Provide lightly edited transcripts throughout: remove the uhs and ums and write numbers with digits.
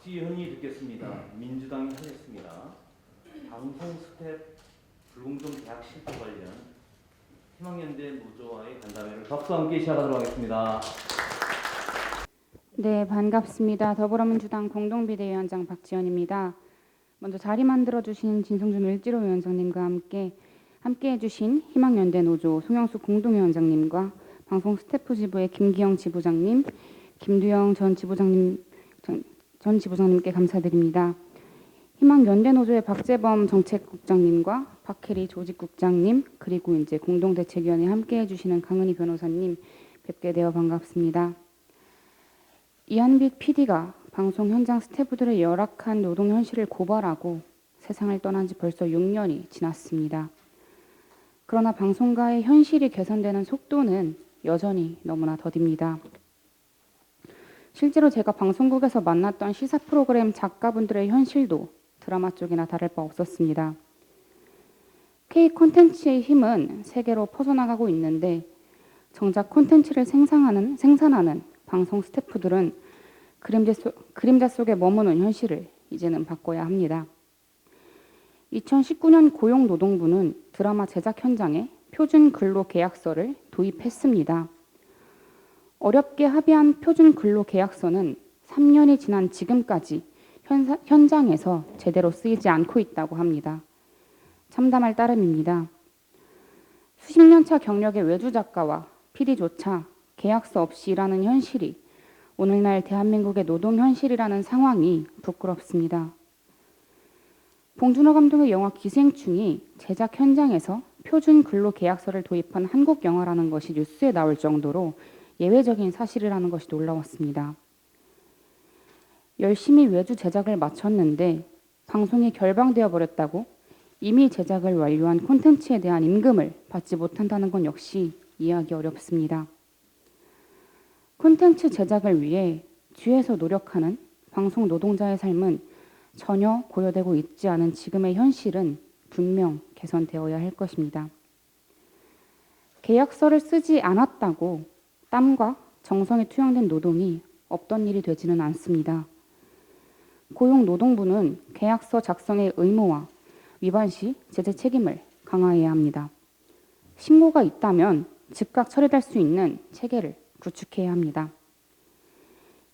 박지현이 듣겠습니다. 민주당이 하겠습니다. 방송 스텝 불공정 계약 실태 관련 희망연대 노조와의 간담회를 박수와 함께 시작하도록 하겠습니다. 네, 반갑습니다. 더불어민주당 공동비대위원장 박지연입니다. 먼저 자리 만들어주신 진성준 을지로 위원장님과 함께 해주신 희망연대 노조 송영수 공동위원장님과 방송 스태프 지부의 김기영 지부장님, 김두영 전 지부장님께 감사드립니다. 희망연대 노조의 박재범 정책국장님과 박혜리 조직국장님, 그리고 이제 공동대책위원회 함께 해주시는 강은희 변호사님 뵙게 되어 반갑습니다. 이한빛 PD가 방송 현장 스태프들의 열악한 노동 현실을 고발하고 세상을 떠난 지 벌써 6년이 지났습니다. 그러나 방송가의 현실이 개선되는 속도는 여전히 너무나 더딥니다. 실제로 제가 방송국에서 만났던 시사 프로그램 작가분들의 현실도 드라마 쪽이나 다를 바 없었습니다. K 콘텐츠의 힘은 세계로 퍼져나가고 있는데 정작 콘텐츠를 생산하는 방송 스태프들은 그림자 속에 머무는 현실을 이제는 바꿔야 합니다. 2019년 고용노동부는 드라마 제작 현장에 표준 근로 계약서를 도입했습니다. 어렵게 합의한 표준 근로 계약서는 3년이 지난 지금까지 현장에서 제대로 쓰이지 않고 있다고 합니다. 참담할 따름입니다. 수십 년차 경력의 외주 작가와 PD조차 계약서 없이 일하는 현실이 오늘날 대한민국의 노동 현실이라는 상황이 부끄럽습니다. 봉준호 감독의 영화 기생충이 제작 현장에서 표준 근로 계약서를 도입한 한국 영화라는 것이 뉴스에 나올 정도로 예외적인 사실이라는 것이 놀라웠습니다. 열심히 외주 제작을 마쳤는데 방송이 결방되어 버렸다고 이미 제작을 완료한 콘텐츠에 대한 임금을 받지 못한다는 건 역시 이해하기 어렵습니다. 콘텐츠 제작을 위해 뒤에서 노력하는 방송 노동자의 삶은 전혀 고려되고 있지 않은 지금의 현실은 분명 개선되어야 할 것입니다. 계약서를 쓰지 않았다고 땀과 정성이 투영된 노동이 없던 일이 되지는 않습니다. 고용노동부는 계약서 작성의 의무와 위반 시 제재 책임을 강화해야 합니다. 신고가 있다면 즉각 처리될 수 있는 체계를 구축해야 합니다.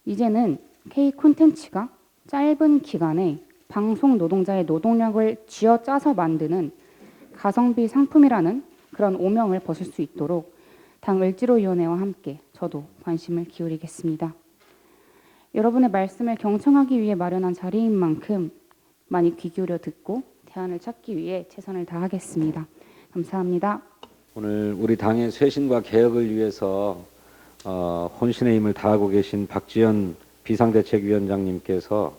이제는 K 콘텐츠가 짧은 기간에 방송 노동자의 노동력을 쥐어짜서 만드는 가성비 상품이라는 그런 오명을 벗을 수 있도록 당 을지로위원회와 함께 저도 관심을 기울이겠습니다. 여러분의 말씀을 경청하기 위해 마련한 자리인 만큼 많이 귀 기울여 듣고 대안을 찾기 위해 최선을 다하겠습니다. 감사합니다. 오늘 우리 당의 쇄신과 개혁을 위해서 혼신의 힘을 다하고 계신 박지현 비상대책위원장님께서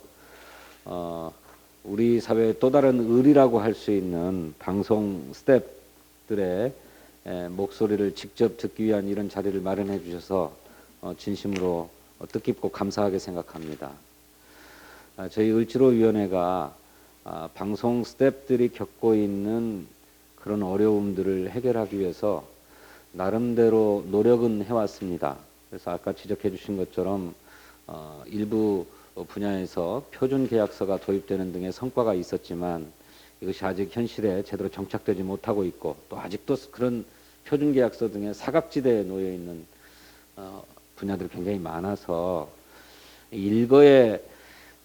우리 사회의 또 다른 을이라고 할 수 있는 방송 스태프들의 목소리를 직접 듣기 위한 이런 자리를 마련해 주셔서 진심으로 뜻깊고 감사하게 생각합니다. 저희 을지로위원회가 방송 스태프들이 겪고 있는 그런 어려움들을 해결하기 위해서 나름대로 노력은 해왔습니다. 그래서 아까 지적해 주신 것처럼 일부 분야에서 표준 계약서가 도입되는 등의 성과가 있었지만 이것이 아직 현실에 제대로 정착되지 못하고 있고 또 아직도 그런 표준 계약서 등의 사각지대에 놓여 있는 분야들이 굉장히 많아서 일거에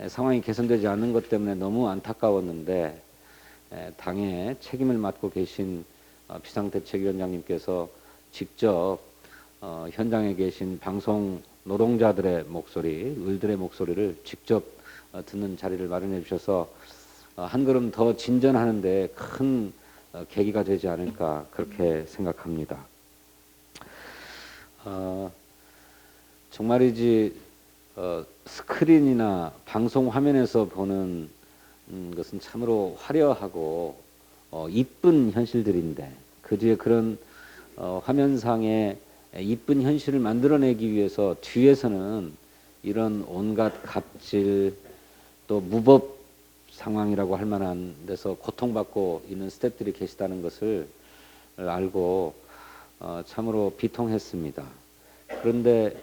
상황이 개선되지 않는 것 때문에 너무 안타까웠는데 당의 책임을 맡고 계신 비상대책위원장님께서 직접 현장에 계신 방송 노동자들의 목소리, 을들의 목소리를 직접 듣는 자리를 마련해 주셔서 한 걸음 더 진전하는 데 큰 계기가 되지 않을까 그렇게 생각합니다. 정말이지 스크린이나 방송 화면에서 보는 것은 참으로 화려하고 이쁜 현실들인데 그 뒤에 그런 화면상의 이쁜 현실을 만들어내기 위해서 뒤에서는 이런 온갖 갑질 또 무법 상황이라고 할 만한 데서 고통받고 있는 스태프들이 계시다는 것을 알고 참으로 비통했습니다. 그런데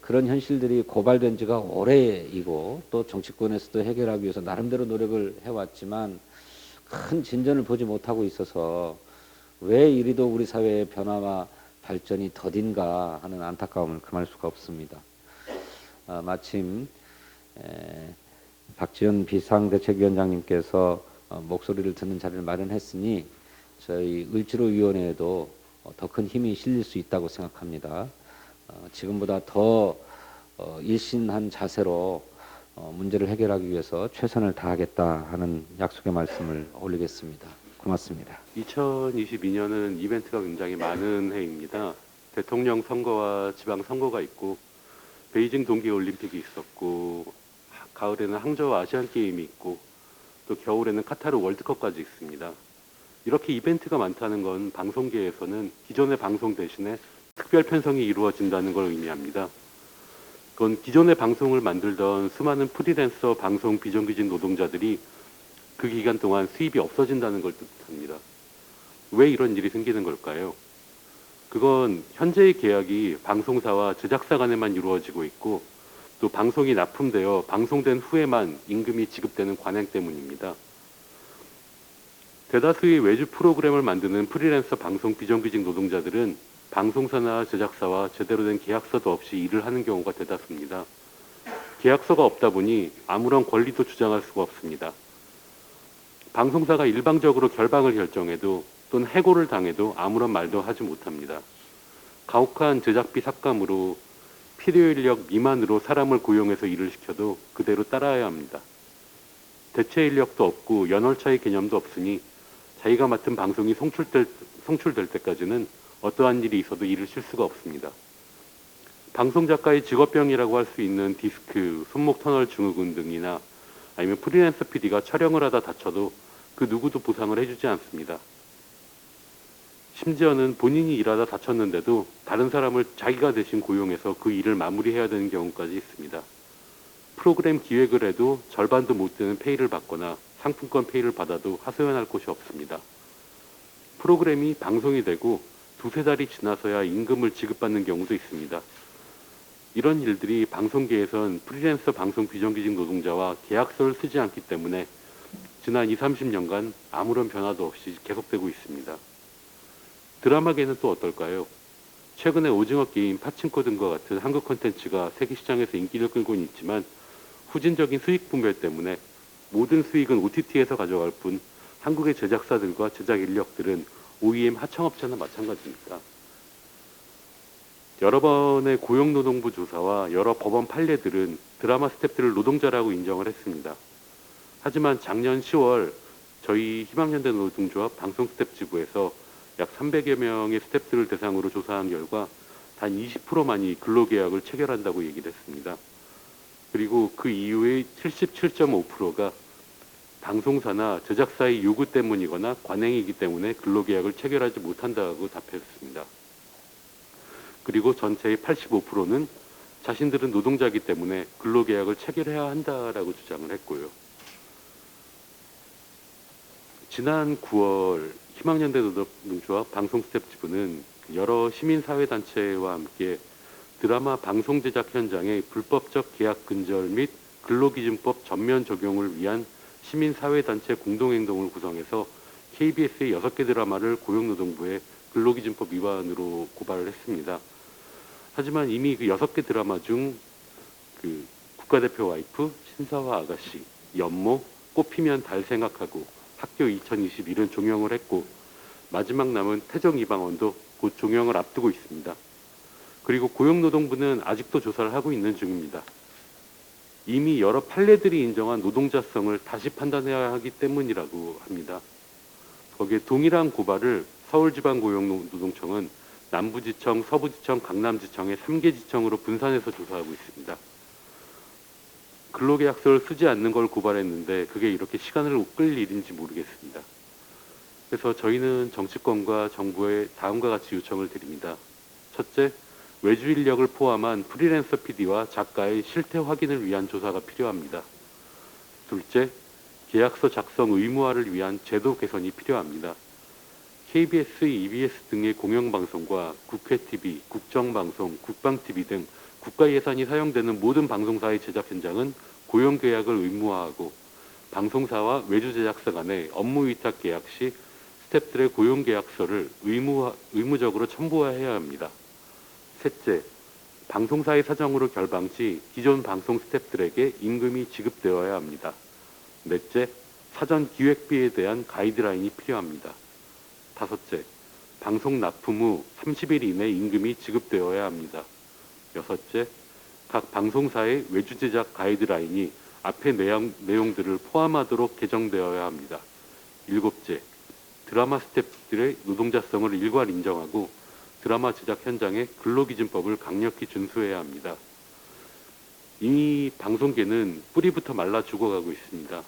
그런 현실들이 고발된 지가 오래이고 또 정치권에서도 해결하기 위해서 나름대로 노력을 해왔지만 큰 진전을 보지 못하고 있어서 왜 이리도 우리 사회의 변화와 발전이 더딘가 하는 안타까움을 금할 수가 없습니다. 마침 박지원 비상대책위원장님께서 목소리를 듣는 자리를 마련했으니 저희 을지로위원회에도 더 큰 힘이 실릴 수 있다고 생각합니다. 지금보다 더 일신한 자세로 문제를 해결하기 위해서 최선을 다하겠다 하는 약속의 말씀을 올리겠습니다. 고맙습니다. 2022년은 이벤트가 굉장히 많은 해입니다. 대통령 선거와 지방 선거가 있고 베이징 동계올림픽이 있었고 가을에는 항저우 아시안게임이 있고 또 겨울에는 카타르 월드컵까지 있습니다. 이렇게 이벤트가 많다는 건 방송계에서는 기존의 방송 대신에 특별 편성이 이루어진다는 걸 의미합니다. 그건 기존의 방송을 만들던 수많은 프리랜서 방송 비정규직 노동자들이 그 기간 동안 수입이 없어진다는 걸 뜻합니다. 왜 이런 일이 생기는 걸까요? 그건 현재의 계약이 방송사와 제작사 간에만 이루어지고 있고 또 방송이 납품되어 방송된 후에만 임금이 지급되는 관행 때문입니다. 대다수의 외주 프로그램을 만드는 프리랜서 방송 비정규직 노동자들은 방송사나 제작사와 제대로 된 계약서도 없이 일을 하는 경우가 대다수입니다. 계약서가 없다 보니 아무런 권리도 주장할 수가 없습니다. 방송사가 일방적으로 결방을 결정해도 또는 해고를 당해도 아무런 말도 하지 못합니다. 가혹한 제작비 삭감으로 필요인력 미만으로 사람을 고용해서 일을 시켜도 그대로 따라야 합니다. 대체 인력도 없고 연월차의 개념도 없으니 자기가 맡은 방송이 송출될 때까지는 어떠한 일이 있어도 일을 쉴 수가 없습니다. 방송작가의 직업병이라고 할 수 있는 디스크, 손목 터널 증후군 등이나 아니면 프리랜서 PD가 촬영을 하다 다쳐도 그 누구도 보상을 해주지 않습니다. 심지어는 본인이 일하다 다쳤는데도 다른 사람을 자기가 대신 고용해서 그 일을 마무리해야 되는 경우까지 있습니다. 프로그램 기획을 해도 절반도 못 되는 페이를 받거나 상품권 페이를 받아도 하소연할 곳이 없습니다. 프로그램이 방송이 되고 두세 달이 지나서야 임금을 지급받는 경우도 있습니다. 이런 일들이 방송계에선 프리랜서 방송 비정규직 노동자와 계약서를 쓰지 않기 때문에 지난 20, 30년간 아무런 변화도 없이 계속되고 있습니다. 드라마계는 또 어떨까요? 최근에 오징어 게임, 파친코 등과 같은 한국 콘텐츠가 세계 시장에서 인기를 끌고는 있지만 후진적인 수익 분배 때문에 모든 수익은 OTT에서 가져갈 뿐 한국의 제작사들과 제작 인력들은 OEM 하청업체나 마찬가지입니다. 여러 번의 고용노동부 조사와 여러 법원 판례들은 드라마 스태프들을 노동자라고 인정을 했습니다. 하지만 작년 10월 저희 희망연대 노동조합 방송 스태프 지부에서 약 300여 명의 스태프들을 대상으로 조사한 결과 단 20%만이 근로계약을 체결한다고 얘기를 했습니다. 그리고 그 이후의 77.5%가 방송사나 제작사의 요구 때문이거나 관행이기 때문에 근로계약을 체결하지 못한다고 답했습니다. 그리고 전체의 85%는 자신들은 노동자이기 때문에 근로계약을 체결해야 한다라고 주장을 했고요. 지난 9월 희망연대 노동조합 방송 스태프 지부는 여러 시민사회단체와 함께 드라마 방송 제작 현장의 불법적 계약 근절 및 근로기준법 전면 적용을 위한 시민사회단체 공동행동을 구성해서 KBS의 6개 드라마를 고용노동부에 근로기준법 위반으로 고발을 했습니다. 하지만 이미 그 6개 드라마 중 그 국가대표 와이프, 신사와 아가씨, 연모, 꽃피면 달 생각하고 학교 2021은 종영을 했고 마지막 남은 태정 이방원도 곧 종영을 앞두고 있습니다. 그리고 고용노동부는 아직도 조사를 하고 있는 중입니다. 이미 여러 판례들이 인정한 노동자성을 다시 판단해야 하기 때문이라고 합니다. 거기에 동일한 고발을 서울지방고용노동청은 남부지청, 서부지청, 강남지청의 3개 지청으로 분산해서 조사하고 있습니다. 근로계약서를 쓰지 않는 걸 고발했는데 그게 이렇게 시간을 끌 일인지 모르겠습니다. 그래서 저희는 정치권과 정부에 다음과 같이 요청을 드립니다. 첫째, 외주 인력을 포함한 프리랜서 PD와 작가의 실태 확인을 위한 조사가 필요합니다. 둘째, 계약서 작성 의무화를 위한 제도 개선이 필요합니다. KBS, EBS 등의 공영방송과 국회TV, 국정방송, 국방TV 등 국가 예산이 사용되는 모든 방송사의 제작 현장은 고용 계약을 의무화하고 방송사와 외주 제작사 간의 업무 위탁 계약 시 스태프들의 고용 계약서를 의무적으로 첨부해야 합니다. 셋째, 방송사의 사정으로 결방 시 기존 방송 스태프들에게 임금이 지급되어야 합니다. 넷째, 사전 기획비에 대한 가이드라인이 필요합니다. 다섯째, 방송 납품 후 30일 이내 임금이 지급되어야 합니다. 여섯째, 각 방송사의 외주 제작 가이드라인이 앞의 내용들을 포함하도록 개정되어야 합니다. 일곱째, 드라마 스태프들의 노동자성을 일괄 인정하고 드라마 제작 현장의 근로기준법을 강력히 준수해야 합니다. 이미 방송계는 뿌리부터 말라 죽어가고 있습니다.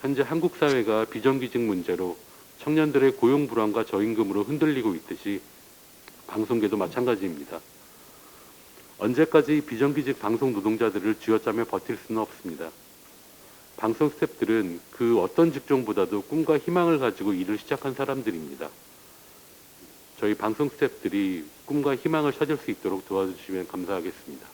현재 한국 사회가 비정규직 문제로 청년들의 고용 불안과 저임금으로 흔들리고 있듯이 방송계도 마찬가지입니다. 언제까지 비정규직 방송 노동자들을 쥐어짜며 버틸 수는 없습니다. 방송 스태프들은 그 어떤 직종보다도 꿈과 희망을 가지고 일을 시작한 사람들입니다. 저희 방송 스태프들이 꿈과 희망을 찾을 수 있도록 도와주시면 감사하겠습니다.